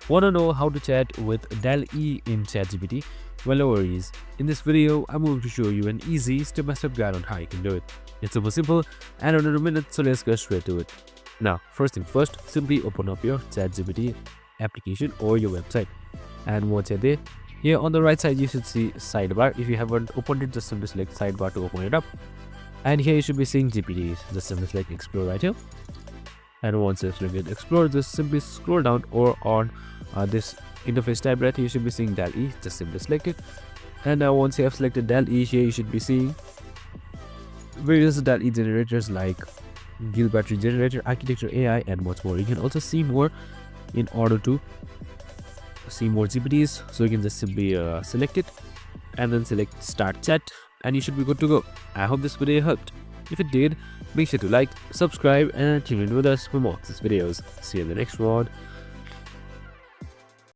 Want to know how to chat with DALL-E in ChatGPT? Well, no worries. In this video, I'm going to show you an easy step-by-step guide on how you can do it. It's super simple and under a minute, so let's get straight to it. Now, first thing first, simply open up your ChatGPT application or your website. And once you're there, here on the right side, you should see sidebar. If you haven't opened it, just simply select sidebar to open it up. And here you should be seeing GPTs. Just simply select explore right here. And once you select explore, just simply scroll down or on this interface tab right here, you should be seeing DALL-E. Just simply select it. And now once you have selected DALL-E, here you should be seeing various DALL-E generators like Gill battery generator, architecture AI, and much more. You can also see more in order to see more GPTs. So you can just simply select it and then select start chat, and you should be good to go. I hope this video helped. If it did, make sure to like, subscribe, and tune in with us for more of these videos. See you in the next one.